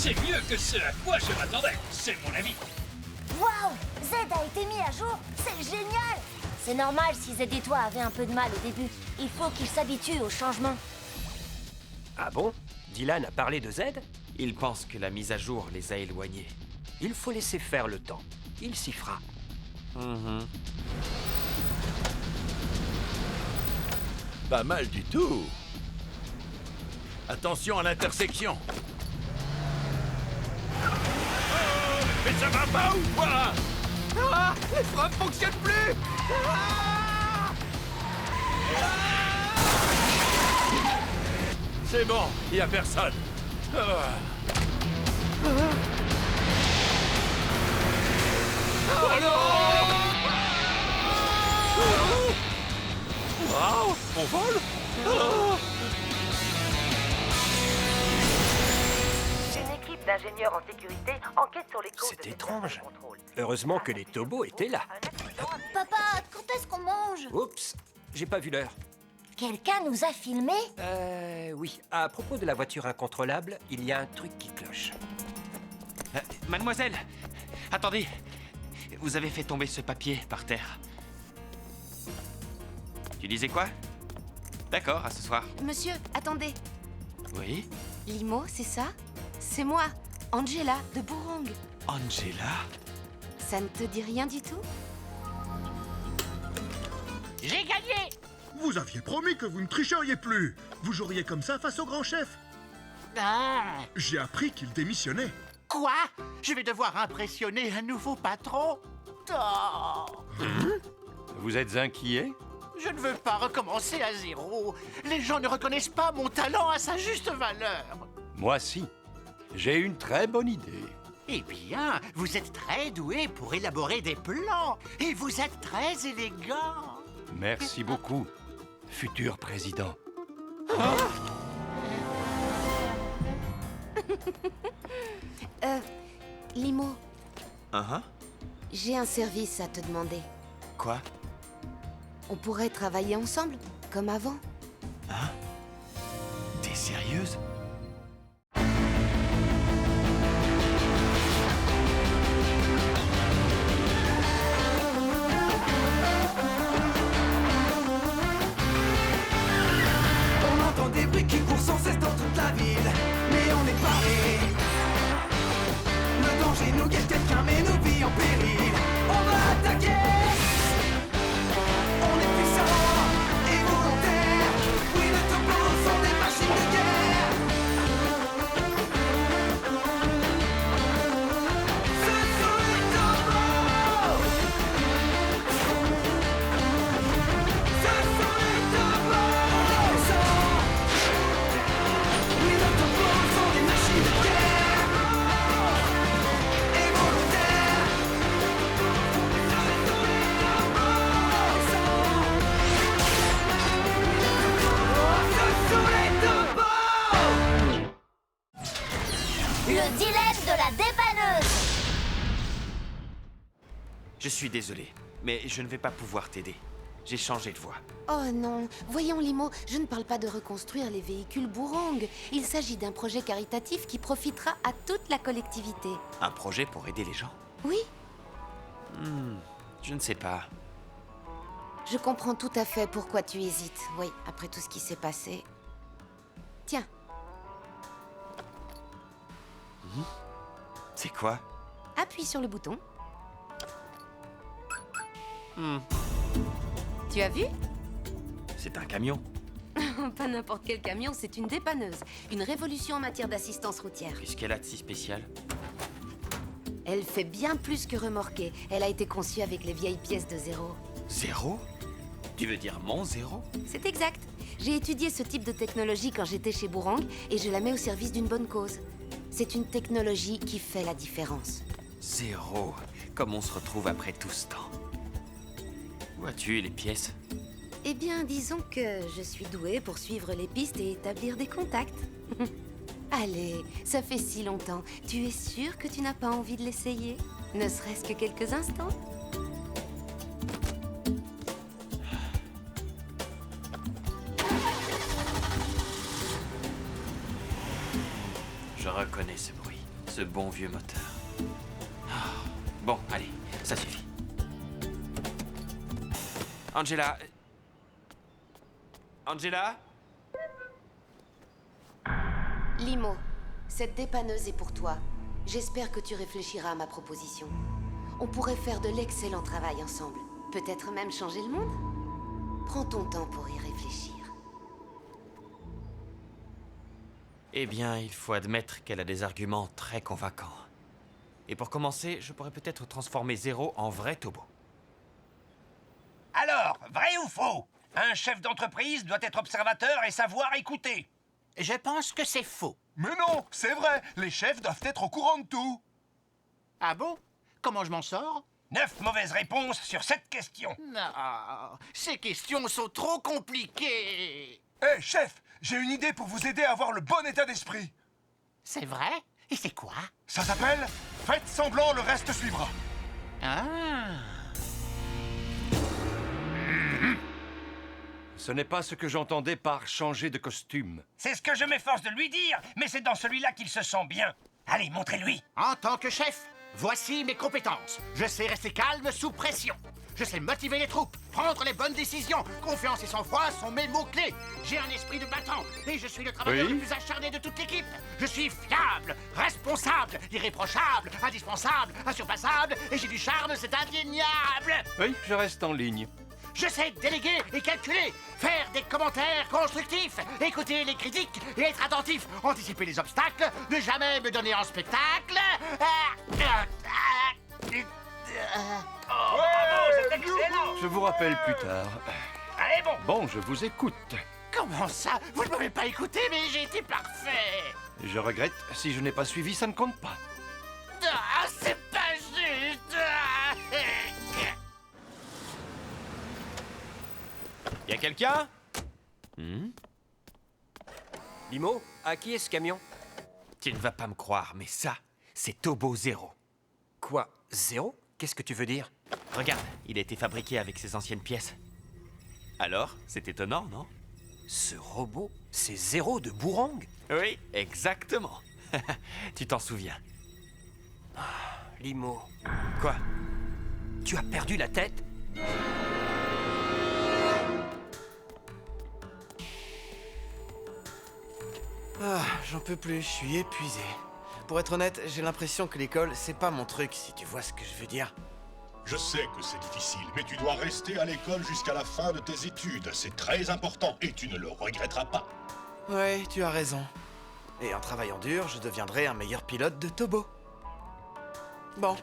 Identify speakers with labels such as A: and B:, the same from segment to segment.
A: C'est mieux que ce à quoi je m'attendais, c'est mon avis.
B: Waouh! Z a été mis à jour. C'est génial! C'est normal si Z et toi avaient un peu de mal au début. Il faut qu'ils s'habituent au changement.
C: Ah bon? Dylan a parlé de Z?
D: Il pense que la mise à jour les a éloignés.
C: Il faut laisser faire le temps. Il s'y fera.
E: Pas mal du tout. Attention à l'intersection. Mais ça va pas ou quoi?
F: Ah, les freins ne fonctionnent plus.
E: C'est bon, il y a personne.
F: Oh non!
E: Wow, on vole?
G: Une équipe d'ingénieurs en sécurité enquête sur les causes de
C: C'est
G: cette
C: étrange.
G: perte de contrôle.
C: Heureusement que les Tobos étaient là.
G: Un accident a-
B: Papa, quand est-ce qu'on mange?
C: Oups, j'ai pas vu l'heure.
B: Quelqu'un nous a filmés?
C: Oui. À propos de la voiture incontrôlable, il y a un truc qui cloche.
D: Mademoiselle, attendez. Vous avez fait tomber ce papier par terre. Tu disais quoi? D'accord, à ce soir.
H: Monsieur, attendez.
D: Oui?
H: Limo, c'est ça? C'est moi, Angela de Bourong.
D: Angela?
H: Ça ne te dit rien du tout?
D: J'ai gagné!
I: Vous aviez promis que vous ne tricheriez plus. Vous joueriez comme ça face au grand chef. J'ai appris qu'il démissionnait.
F: Quoi? Je vais devoir impressionner un nouveau patron? Oh,
E: Vous êtes inquiet?
F: je ne veux pas recommencer à zéro. Les gens ne reconnaissent pas mon talent à sa juste valeur.
E: Moi si. J'ai une très bonne idée.
F: Eh bien, vous êtes très doué pour élaborer des plans. Et vous êtes très élégant.
E: Merci beaucoup, futur président.
H: Limo,
D: Hein?
H: j'ai un service à te demander.
D: Quoi?
H: On pourrait travailler ensemble, comme avant.
D: T'es sérieuse?
J: On entend des bruits qui courent sans cesse dans toute la ville. Mais on est paré. Le danger nous guette, quelqu'un met nos vies en péril. On va attaquer. On est puissants et volontaires. Oui, nos topos sont des machines de guerre. Ce sont les topos. Ce sont les topos. On est puissants. Oui, nos topos sont des machines de guerre. Et volontaires. Ce sont les topos. Ce sont les topos.
B: Le dilemme de la dépanneuse!
D: Je suis désolé, mais je ne vais pas pouvoir t'aider. J'ai changé de voie.
H: Oh non, voyons Limo, je ne parle pas de reconstruire les véhicules Bourong. Il s'agit d'un projet caritatif qui profitera à toute la collectivité.
D: Un projet pour aider les gens?
H: Oui,
D: Je ne sais pas.
H: je comprends tout à fait pourquoi tu hésites. Oui, après tout ce qui s'est passé. Tiens,
D: C'est quoi?
H: appuie sur le bouton. Tu as vu?
D: C'est un camion.
H: Pas n'importe quel camion, c'est une dépanneuse. Une révolution en matière d'assistance routière.
D: Qu'est-ce qu'elle a de si spécial?
H: Elle fait bien plus que remorquer. Elle a été conçue avec les vieilles pièces de zéro.
D: Zéro? Tu veux dire mon zéro?
H: C'est exact. J'ai étudié ce type de technologie quand j'étais chez Bourang et je la mets au service d'une bonne cause. C'est une technologie qui fait la différence.
D: Zéro. Comme on se retrouve après tout ce temps. Où as-tu les pièces?
H: Eh bien, disons que je suis douée pour suivre les pistes et établir des contacts. Allez, ça fait si longtemps. Tu es sûre que tu n'as pas envie de l'essayer? Ne serait-ce que quelques instants?
D: Je reconnais ce bruit. Ce bon vieux moteur. Ah, bon, allez, ça suffit. Angela... Angela?
H: Limo, cette dépanneuse est pour toi. J'espère que tu réfléchiras à ma proposition. On pourrait faire de l'excellent travail ensemble. Peut-être même changer le monde? Prends ton temps pour y réfléchir.
D: Eh bien, il faut admettre qu'elle a des arguments très convaincants. Et pour commencer, je pourrais peut-être transformer Zéro en vrai Tobo.
K: Alors, vrai ou faux? Un chef d'entreprise doit être observateur et savoir écouter.
F: Je pense que c'est faux.
I: Mais non, c'est vrai. Les chefs doivent être au courant de tout.
F: Ah bon? Comment je m'en sors?
K: 9 mauvaises réponses sur 7 questions.
F: Non, ces questions sont trop compliquées.
I: Hé, chef, j'ai une idée pour vous aider à avoir le bon état d'esprit.
F: C'est vrai? Et c'est quoi?
I: Ça s'appelle « Faites semblant, le reste suivra ».
F: Ah.
E: Ce n'est pas ce que j'entendais par changer de costume.
K: C'est ce que je m'efforce de lui dire, mais c'est dans celui-là qu'il se sent bien. Allez, montrez-lui.
F: En tant que chef, voici mes compétences. Je sais rester calme sous pression. Je sais motiver les troupes, prendre les bonnes décisions. Confiance et sang-froid sont mes mots-clés. J'ai un esprit de battant et je suis le travailleur le plus acharné de toute l'équipe. Je suis fiable, responsable, irréprochable, indispensable, insurpassable et j'ai du charme, c'est indéniable.
E: Oui, je reste en ligne.
F: Je sais déléguer et calculer, faire des commentaires constructifs, écouter les critiques et être attentif, anticiper les obstacles, ne jamais me donner en spectacle.
K: Oh, bravo, c'est excellent.
E: Je vous rappelle plus tard.
K: Allez, bon.
E: Bon, je vous écoute.
F: Comment ça? Vous ne m'avez pas écouté, mais j'ai été parfait.
E: Je regrette, si je n'ai pas suivi, ça ne compte pas.
F: Ah, c'est pas juste.
D: Y a quelqu'un?
C: Limo, à qui est ce camion?
D: Tu ne vas pas me croire, mais ça, c'est Tobo Zéro.
C: Quoi? Zéro? Qu'est-ce que tu veux dire?
D: Regarde, il a été fabriqué avec ses anciennes pièces. Alors, c'est étonnant, non?
C: Ce robot, c'est Zéro de Bourang?
D: Oui, exactement. Tu t'en souviens?
C: Limo,
D: Quoi?
C: tu as perdu la tête?
L: Ah, j'en peux plus, je suis épuisé. Pour être honnête, j'ai l'impression que l'école, c'est pas mon truc, si tu vois ce que je veux dire.
M: Je sais que c'est difficile, mais tu dois rester à l'école jusqu'à la fin de tes études. C'est très important et tu ne le regretteras pas.
L: Ouais, tu as raison. Et en travaillant dur, je deviendrai un meilleur pilote de Tobo. Bon,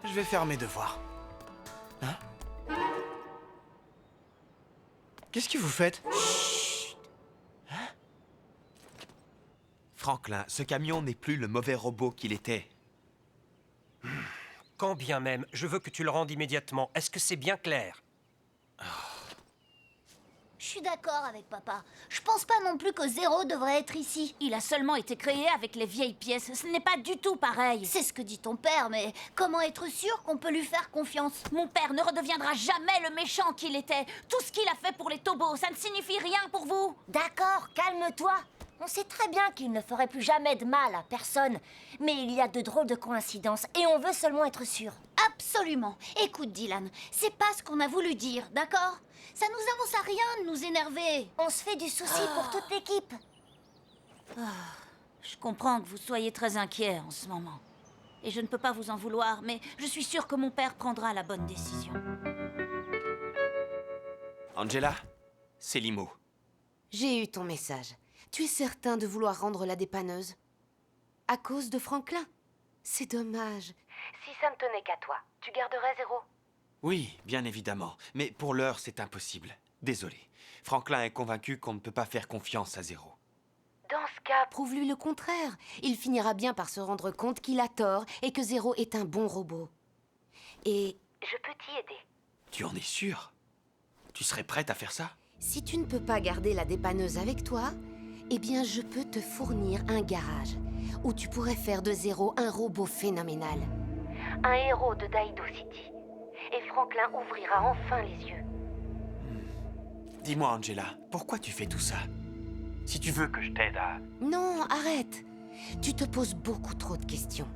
L: je vais faire mes devoirs. Hein? Qu'est-ce que vous faites?
D: Franklin, ce camion n'est plus le mauvais robot qu'il était.
C: Quand bien même, je veux que tu le rendes immédiatement. Est-ce que c'est bien clair?
B: Je suis d'accord avec papa. Je pense pas non plus que Zéro devrait être ici.
N: Il a seulement été créé avec les vieilles pièces. Ce n'est pas du tout pareil.
B: C'est ce que dit ton père, mais comment être sûr qu'on peut lui faire confiance?
N: Mon père ne redeviendra jamais le méchant qu'il était. Tout ce qu'il a fait pour les Tobos, ça ne signifie rien pour vous.
B: D'accord, calme-toi. On sait très bien qu'il ne ferait plus jamais de mal à personne. Mais il y a de drôles de coïncidences et on veut seulement être sûr.
N: Absolument. Écoute, Dylan, c'est pas ce qu'on a voulu dire, d'accord? Ça nous avance à rien de nous énerver.
B: On se fait du souci pour toute l'équipe.
N: Je comprends que vous soyez très inquiet en ce moment. Et je ne peux pas vous en vouloir, mais je suis sûre que mon père prendra la bonne décision.
D: Angela, c'est Limo.
H: J'ai eu ton message. Tu es certain de vouloir rendre la dépanneuse? À cause de Franklin? C'est dommage.
G: Si ça ne tenait qu'à toi, tu garderais Zéro?
D: Oui, bien évidemment. Mais pour l'heure, c'est impossible. Désolé. Franklin est convaincu qu'on ne peut pas faire confiance à Zéro.
H: Dans ce cas, prouve-lui le contraire. Il finira bien par se rendre compte qu'il a tort et que Zéro est un bon robot. Et...
G: Je peux t'y aider.
D: Tu en es sûr? Tu serais prête à faire ça?
H: si tu ne peux pas garder la dépanneuse avec toi, eh bien je peux te fournir un garage où tu pourrais faire de Zéro un robot phénoménal.
G: Un héros de Daido City. Et Franklin ouvrira enfin les yeux.
D: Dis-moi, Angela, pourquoi tu fais tout ça? Si tu veux que je t'aide à...
H: Non, arrête. Tu te poses beaucoup trop de questions.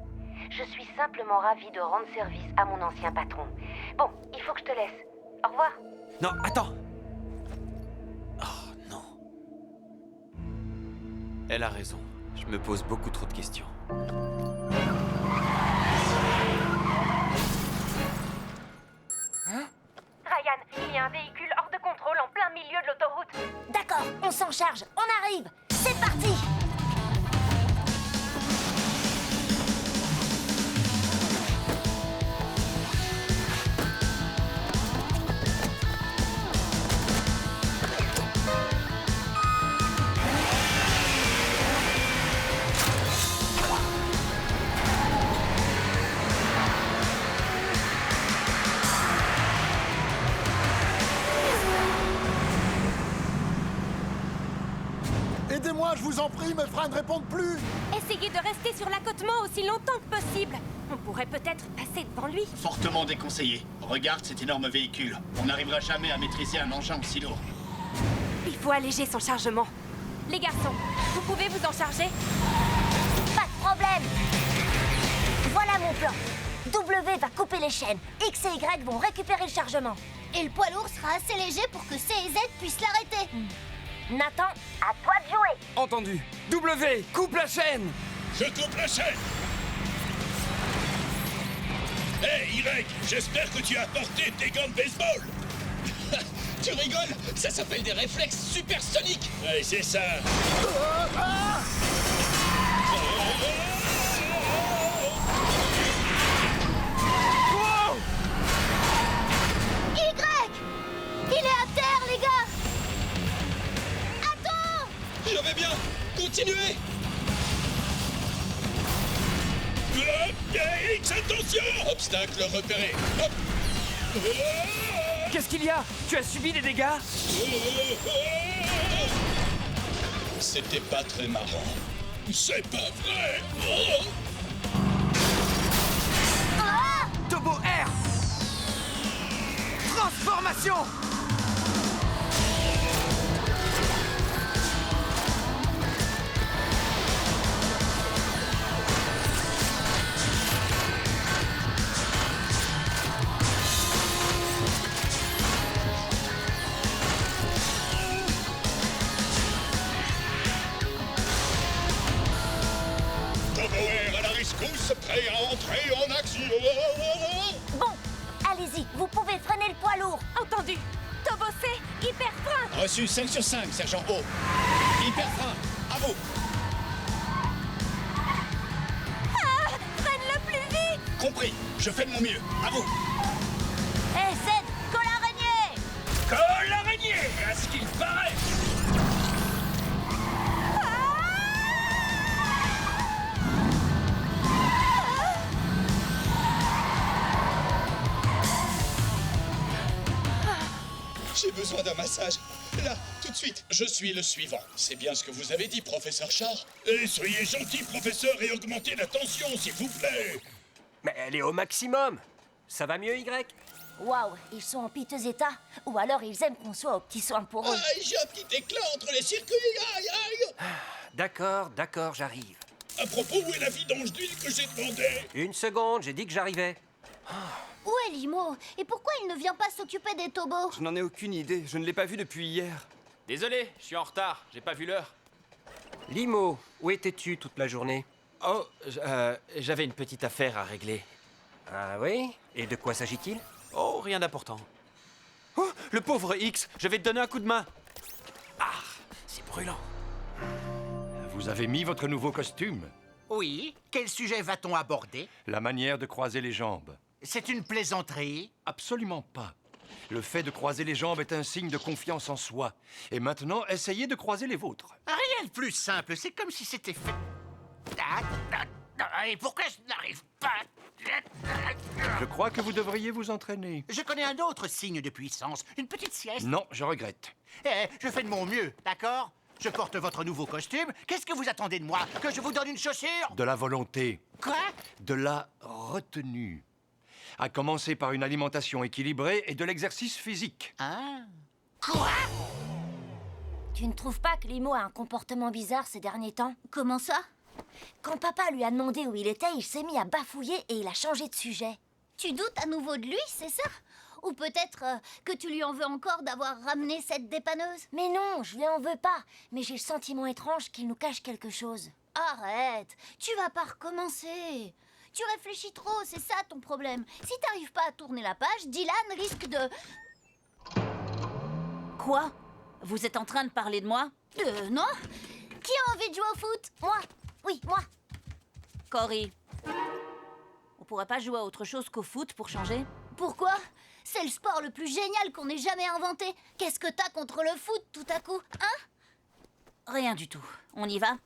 G: Je suis simplement ravie de rendre service à mon ancien patron. Bon, il faut que je te laisse. Au revoir.
D: Non, attends. Oh, non. Elle a raison. Je me pose beaucoup trop de questions.
G: Ryan, il y a un véhicule hors de contrôle en plein milieu de l'autoroute.
B: D'accord, on s'en charge, on arrive. C'est parti.
O: Aidez-moi, je vous en prie, mes freins ne répondent plus.
P: Essayez de rester sur l'accotement aussi longtemps que possible. On pourrait peut-être passer devant lui.
K: Fortement déconseillé. Regarde cet énorme véhicule. On n'arrivera jamais à maîtriser un engin aussi lourd.
P: Il faut alléger son chargement. Les garçons, vous pouvez vous en charger?
B: Pas de problème. Voilà mon plan. W va couper les chaînes. X et Y vont récupérer le chargement.
Q: Et le poids lourd sera assez léger pour que C et Z puissent l'arrêter.
B: Nathan, à toi de jouer.
R: Entendu. W, coupe la chaîne.
M: Je coupe la chaîne. Hé, Y, j'espère que tu as apporté tes gants de baseball.
A: Tu rigoles? Ça s'appelle des réflexes supersoniques.
M: Ouais, c'est ça.
Q: Y! Il est à terre, les gars! Attends!
A: Je vais bien. Continuez.
M: X, attention!
A: Obstacle repéré. Hop.
R: Qu'est-ce qu'il y a? Tu as subi des dégâts?
M: C'était pas très marrant. C'est pas vrai! Oh.
L: Turbo R! Transformation!
M: Turbo-Air à la rescousse, prêt à entrer en action!
B: Bon, allez-y, vous pouvez freiner le poids lourd.
P: Entendu. Turbo C, hyper frein.
K: Reçu 5 sur 5, sergent O. Hyper frein, à vous.
P: Ah, freine-le plus vite.
K: Compris, je fais de mon mieux. À vous.
B: Hé, Z, colle araignée.
A: Colle l'araignée, à ce qu'il paraît.
M: J'ai besoin d'un massage. Là, tout de suite. Je suis le suivant. C'est bien ce que vous avez dit, professeur Char. Et soyez gentil, professeur, et augmentez la tension, s'il vous plaît.
C: Mais elle est au maximum. Ça va mieux, Y?
B: Waouh, ils sont en piteux état. Ou alors ils aiment qu'on soit aux petits soins pour eux.
M: Aïe, j'ai un petit éclat entre les circuits. Aïe, aïe.
C: D'accord, j'arrive.
M: À propos, où est la vidange d'huile que j'ai demandé?
C: Une seconde, j'ai dit que j'arrivais.
Q: Où est Limo? Et pourquoi il ne vient pas s'occuper des tobos?
R: Je n'en ai aucune idée. Je ne l'ai pas vu depuis hier.
D: Désolé, je suis en retard. J'ai pas vu l'heure.
C: Limo, où étais-tu toute la journée?
D: Oh, j'avais une petite affaire à régler.
C: Ah oui? Et de quoi s'agit-il?
D: Oh, rien d'important. Oh, le pauvre X, je vais te donner un coup de main. Ah, c'est brûlant.
E: Vous avez mis votre nouveau costume?
F: Oui. Quel sujet va-t-on aborder?
E: La manière de croiser les jambes.
F: C'est une plaisanterie?
E: Absolument pas. Le fait de croiser les jambes est un signe de confiance en soi. Et maintenant, essayez de croiser les vôtres.
F: Rien de plus simple, c'est comme si c'était fait. Et pourquoi je n'arrive pas?
E: Je crois que vous devriez vous entraîner.
F: Je connais un autre signe de puissance, une petite sieste.
E: Non, je regrette.
F: Je fais de mon mieux, d'accord? Je porte votre nouveau costume. Qu'est-ce que vous attendez de moi? Que je vous donne une chaussure?
E: De la volonté.
F: Quoi?
E: De la retenue. À commencer par une alimentation équilibrée et de l'exercice physique.
F: Ah.
B: Quoi? Tu ne trouves pas que Limo a un comportement bizarre ces derniers temps?
Q: Comment ça?
B: Quand papa lui a demandé où il était, il s'est mis à bafouiller et il a changé de sujet.
Q: Tu doutes à nouveau de lui, c'est ça? Ou peut-être que tu lui en veux encore d'avoir ramené cette dépanneuse?
B: Mais non, je lui en veux pas. Mais j'ai le sentiment étrange qu'il nous cache quelque chose.
Q: Arrête, tu vas pas recommencer. Tu réfléchis trop, c'est ça ton problème. Si t'arrives pas à tourner la page, Dylan risque de...
N: Quoi? Vous êtes en train de parler de moi?
Q: Non. Qui a envie de jouer au foot?
B: Moi. Oui, moi.
N: Cory. On pourrait pas jouer à autre chose qu'au foot pour changer?
Q: Pourquoi? C'est le sport le plus génial qu'on ait jamais inventé. Qu'est-ce que t'as contre le foot tout à coup, hein?
N: Rien du tout. On y va?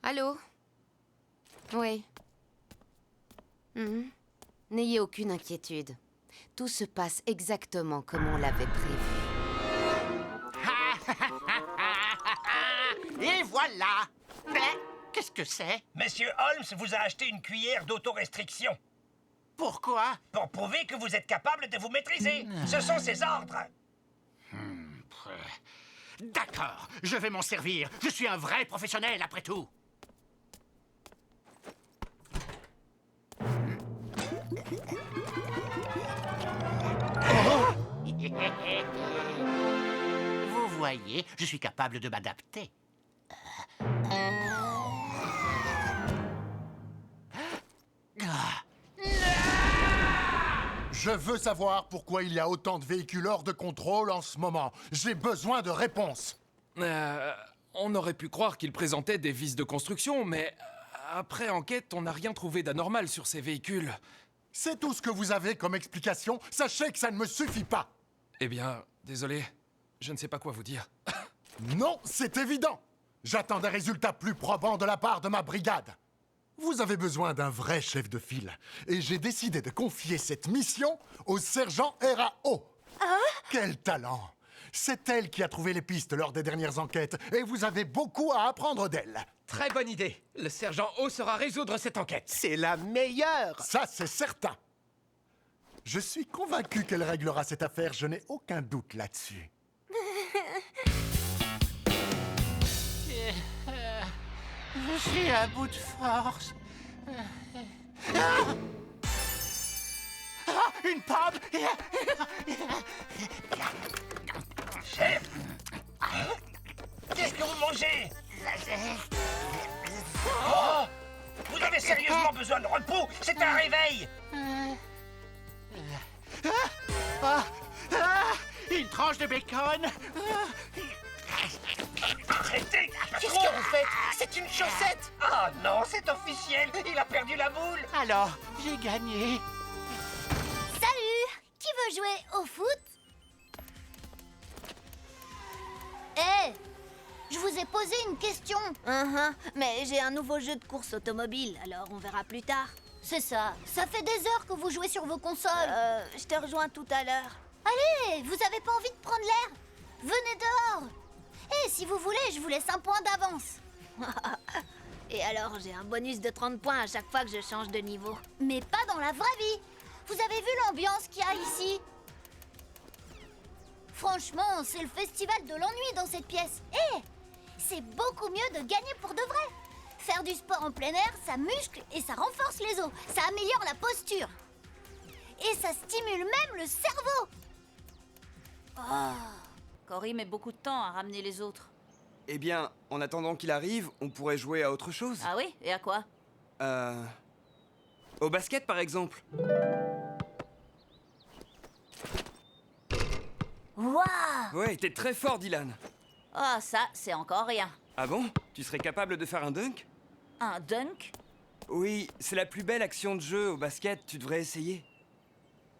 H: Allô? Oui. N'ayez aucune inquiétude. Tout se passe exactement comme on l'avait prévu.
F: Et voilà! Mais qu'est-ce que c'est?
S: Monsieur Holmes vous a acheté une cuillère d'autorestriction.
F: Pourquoi?
S: Pour prouver que vous êtes capable de vous maîtriser. Ce sont ses ordres.
F: D'accord, je vais m'en servir. Je suis un vrai professionnel, après tout. Vous voyez, je suis capable de m'adapter.
O: Je veux savoir pourquoi il y a autant de véhicules hors de contrôle en ce moment. J'ai besoin de réponses.
R: On aurait pu croire qu'il présentait des vices de construction, mais après enquête, on n'a rien trouvé d'anormal sur ces véhicules.
O: C'est tout ce que vous avez comme explication. Sachez que ça ne me suffit pas.
R: Eh bien, désolé, je ne sais pas quoi vous dire.
O: Non, c'est évident. J'attends des résultats plus probants de la part de ma brigade. Vous avez besoin d'un vrai chef de file. Et j'ai décidé de confier cette mission au sergent RAO. Quel talent! C'est elle qui a trouvé les pistes lors des dernières enquêtes. Et vous avez beaucoup à apprendre d'elle.
C: Très bonne idée. Le sergent O saura résoudre cette enquête.
O: C'est la meilleure! Ça, c'est certain. Je suis convaincu qu'elle réglera cette affaire. Je n'ai aucun doute là-dessus.
F: Je suis à bout de force. Une pomme!
S: Chef! Qu'est-ce que vous mangez? Oh! Vous avez sérieusement besoin de repos? C'est un réveil!
F: Une tranche de bacon!
S: Arrêtez!
F: Qu'est-ce que vous faites? C'est une chaussette!
S: Ah non, c'est officiel! Il a perdu la boule!
F: Alors, j'ai gagné.
Q: Salut! Qui veut jouer au foot? Hé! Je vous ai posé une question.
B: Mais j'ai un nouveau jeu de course automobile, alors on verra plus tard.
Q: C'est ça. Ça fait des heures que vous jouez sur vos consoles.
B: Je te rejoins tout à l'heure.
Q: Allez, vous avez pas envie de prendre l'air? Venez dehors. Et si vous voulez, je vous laisse un point d'avance.
B: Et alors, j'ai un bonus de 30 points à chaque fois que je change de niveau.
Q: Mais pas dans la vraie vie. Vous avez vu l'ambiance qu'il y a ici? Franchement, c'est le festival de l'ennui dans cette pièce. Et c'est beaucoup mieux de gagner pour de vrai. Faire du sport en plein air, ça muscle et ça renforce les os. Ça améliore la posture. Et ça stimule même le cerveau.
N: Cory met beaucoup de temps à ramener les autres.
R: Eh bien, en attendant qu'il arrive, on pourrait jouer à autre chose.
N: Ah oui? Et à quoi?
R: Au basket, par exemple.
B: Waouh!
R: Ouais, t'es très fort, Dylan.
N: Ah, ça, c'est encore rien.
R: Ah bon? Tu serais capable de faire un dunk?
N: Un dunk?
R: Oui, c'est la plus belle action de jeu au basket, tu devrais essayer.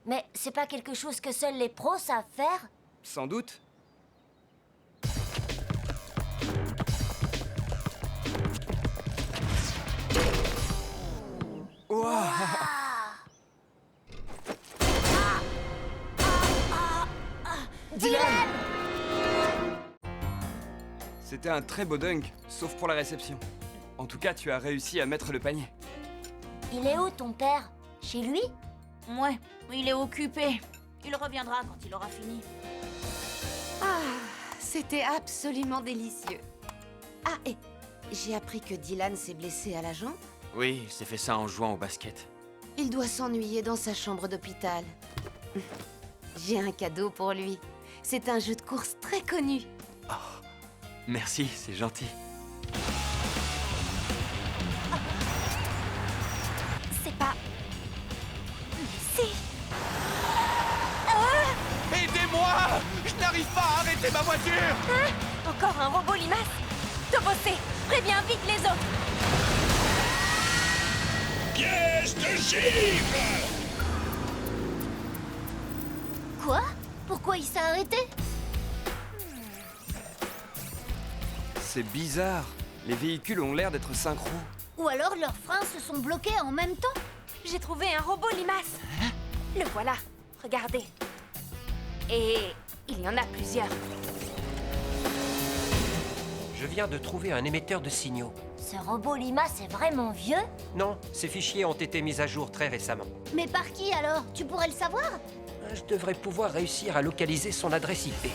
B: Mais c'est pas quelque chose que seuls les pros savent faire?
R: Sans doute. Wow.
B: Dylan!
R: C'était un très beau dunk, sauf pour la réception. En tout cas, tu as réussi à mettre le panier.
B: Il est où ton père? Chez lui?
N: Ouais, il est occupé. Il reviendra quand il aura fini.
H: Ah, c'était absolument délicieux. Ah, et j'ai appris que Dylan s'est blessé à la jambe.
D: Oui, il s'est fait ça en jouant au basket.
H: Il doit s'ennuyer dans sa chambre d'hôpital. J'ai un cadeau pour lui. C'est un jeu de course très connu.
D: Merci, c'est gentil.
P: C'est pas... Mais si.
R: Aidez-moi! Je n'arrive pas à arrêter ma voiture!
P: Hein? Encore un robot limace? Tobossé, préviens vite les autres!
M: Piège de givre!
Q: Quoi? Pourquoi il s'est arrêté?
T: C'est bizarre. Les véhicules ont l'air d'être synchro.
Q: Ou alors leurs freins se sont bloqués en même temps?
P: J'ai trouvé un robot limace. Le voilà, regardez. Et il y en a plusieurs.
C: Je viens de trouver un émetteur de signaux.
B: Ce robot limace est vraiment vieux?
C: Non, ces fichiers ont été mis à jour très récemment.
Q: Mais par qui alors? Tu pourrais le savoir?
C: Je devrais pouvoir réussir à localiser son adresse IP.